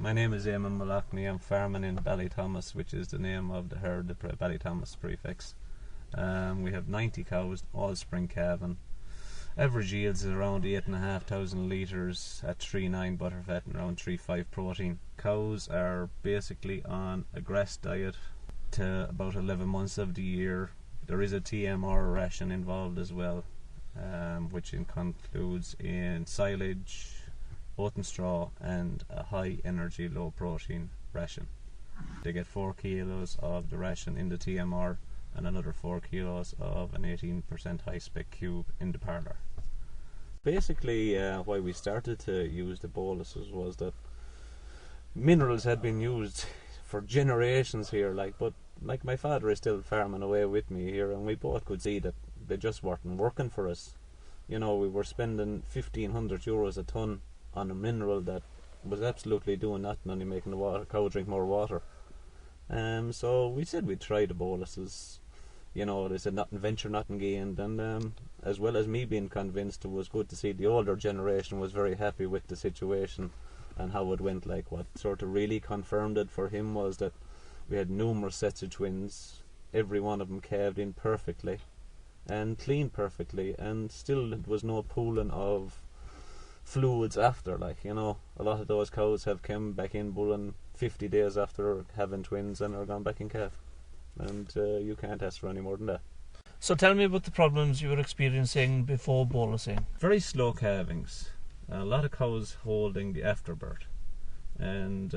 My name is Eamon McLoughney. I'm farming in Ballythomas, which is the name of the herd, the Ballythomas prefix. We have 90 cows, all spring calving. Average yields is around 8,500 litres at 3.9 butterfat and around 3.5 protein. Cows are basically on a grass diet to about 11 months of the year. There is a TMR ration involved as well, which includes in silage, oat and straw, and a high energy low protein ration. They get 4 kilos of the ration in the TMR and another 4 kilos of an 18% high spec cube in the parlour. Basically why we started to use the boluses was that minerals had been used for generations here, but my father is still farming away with me here, and we both could see that they just weren't working for us. We were spending 1,500 euros a tonne on a mineral that was absolutely doing nothing, only making the cow drink more water. So we said we'd try the boluses. They said nothing venture, nothing gained, and as well as me being convinced, it was good to see the older generation was very happy with the situation and how it went. What sort of really confirmed it for him was that we had numerous sets of twins, every one of them calved in perfectly and cleaned perfectly, and still there was no pooling of fluids after. A lot of those cows have come back in bulling 50 days after having twins and are gone back in calf, and you can't ask for any more than that. So tell me about the problems you were experiencing before bolusing. Very slow calvings, a lot of cows holding the afterbirth, and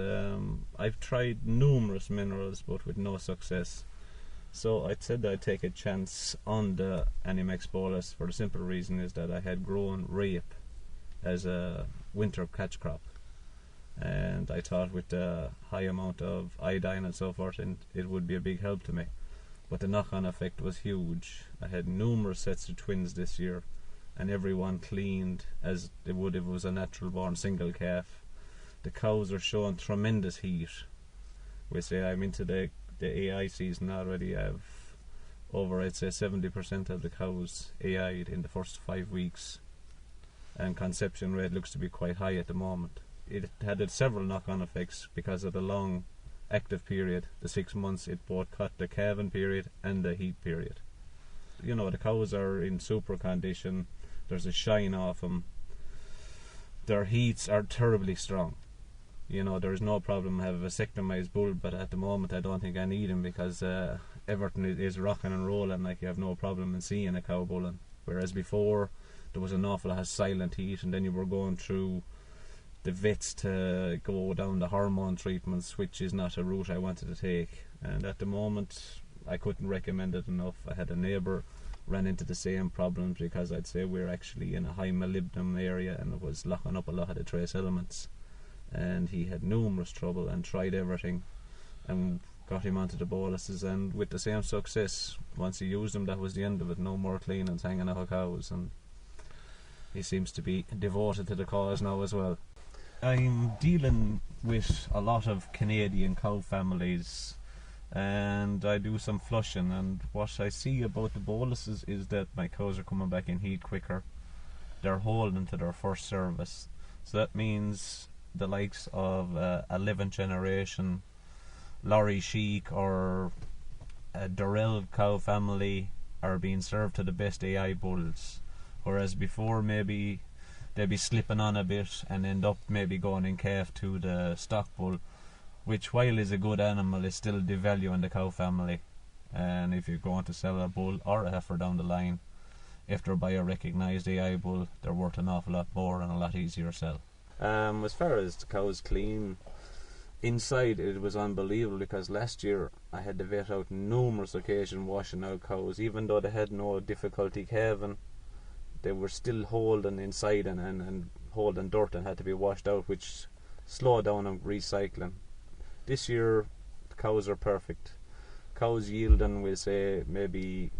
I've tried numerous minerals but with no success. So I said I'd take a chance on the Animax bolus for the simple reason is that I had grown rape as a winter catch crop, and I thought with the high amount of iodine and so forth, and it would be a big help to me. But the knock-on effect was huge. I had numerous sets of twins this year, and everyone cleaned as they would if it was a natural born single calf. The cows are showing tremendous heat. We say I'm into the AI season already. I've over, I'd say, 70% of the cows AI'd in the first 5 weeks, and conception rate looks to be quite high at the moment. It had several knock-on effects because of the long active period, the 6 months. It both cut the calving period and the heat period. The cows are in super condition. There's a shine off them. Their heats are terribly strong. There's no problem. I have a vasectomized bull, but at the moment I don't think I need him because everything is rocking and rolling. You have no problem in seeing a cow bulling. Whereas before there was an awful lot of silent heat, and then you were going through the vets to go down the hormone treatments, which is not a route I wanted to take. And at the moment I couldn't recommend it enough. I had a neighbour ran into the same problems because I'd say we're actually in a high molybdenum area, and it was locking up a lot of the trace elements, and he had numerous trouble and tried everything and got him onto the boluses, and with the same success. Once he used them, that was the end of it. No more cleanings, hanging out of cows, and he seems to be devoted to the cause now as well. I'm dealing with a lot of Canadian cow families, and I do some flushing, and what I see about the boluses is that my cows are coming back in heat quicker. They're holding to their first service, so that means the likes of 11th generation Lorry Sheik or a Durrell cow family are being served to the best AI bulls, whereas before maybe they'd be slipping on a bit and end up maybe going in calf to the stock bull, which, while is a good animal, is still devaluing the cow family. And if you're going to sell a bull or a heifer down the line, if they're by a recognised AI bull, they're worth an awful lot more and a lot easier to sell. As far as the cows clean inside, it was unbelievable, because last year I had to vet out numerous occasions washing out cows. Even though they had no difficulty calving, they were still holding inside and holding dirt and had to be washed out, which slowed down on recycling. This year the cows are perfect. Cows yielding, we'll say, maybe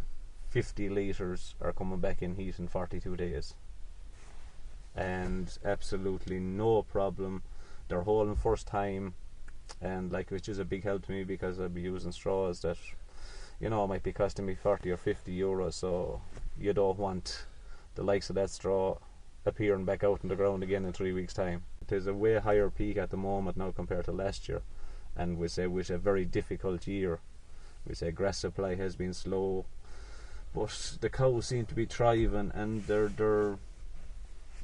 50 litres are coming back in heat in 42 days. And absolutely no problem. They're holding first time, and which is a big help to me, because I'll be using straws that might be costing me 40 or 50 euros, so you don't want the likes of that straw appearing back out in the ground again in 3 weeks time. there's a way higher peak at the moment now compared to last year, and we say with a very difficult year. We say grass supply has been slow, but the cows seem to be thriving, and they're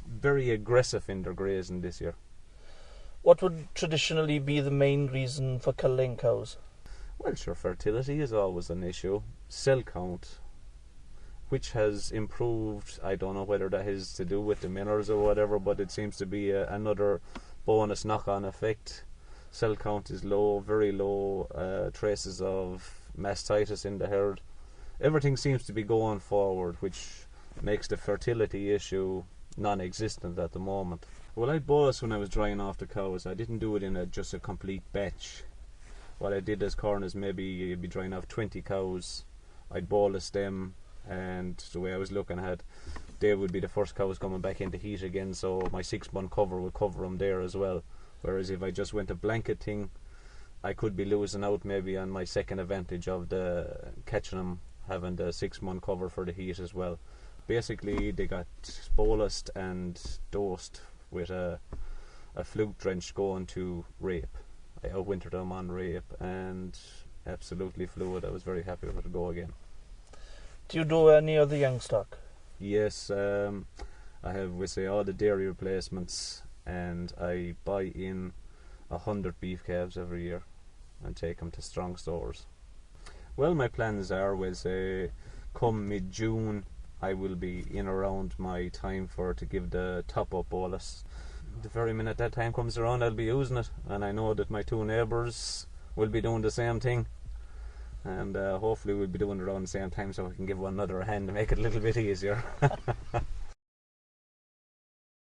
very aggressive in their grazing this year. What would traditionally be the main reason for culling cows? Well, sure, fertility is always an issue. Cell count, which has improved. I don't know whether that has to do with the minerals or whatever, but it seems to be another bonus knock-on effect. Cell count is low, very low, traces of mastitis in the herd. Everything seems to be going forward, which makes the fertility issue non-existent at the moment. Well, I bolus when I was drying off the cows. I didn't do it in just a complete batch. What I did as corn is maybe you'd be drying off 20 cows. I'd bolus them, and the way I was looking at, they would be the first cows coming back into heat again, so my 6-month cover would cover them there as well. Whereas if I just went a blanket thing, I could be losing out maybe on my second advantage of the catching them, having the 6-month cover for the heat as well. Basically, they got bolused and dosed with a fluke drench going to rape. I outwintered them on rape and absolutely fluid. I was very happy with it to go again. Do you do any other young stock? Yes, I have, we say, all the dairy replacements, and I buy in 100 beef calves every year and take them to strong stores. Well, my plans are, come mid-June, I will be in around my time to give the top-up bolus. The very minute that time comes around, I'll be using it, and I know that my 2 neighbours will be doing the same thing, and hopefully we'll be doing it around the same time so I can give one another a hand to make it a little bit easier.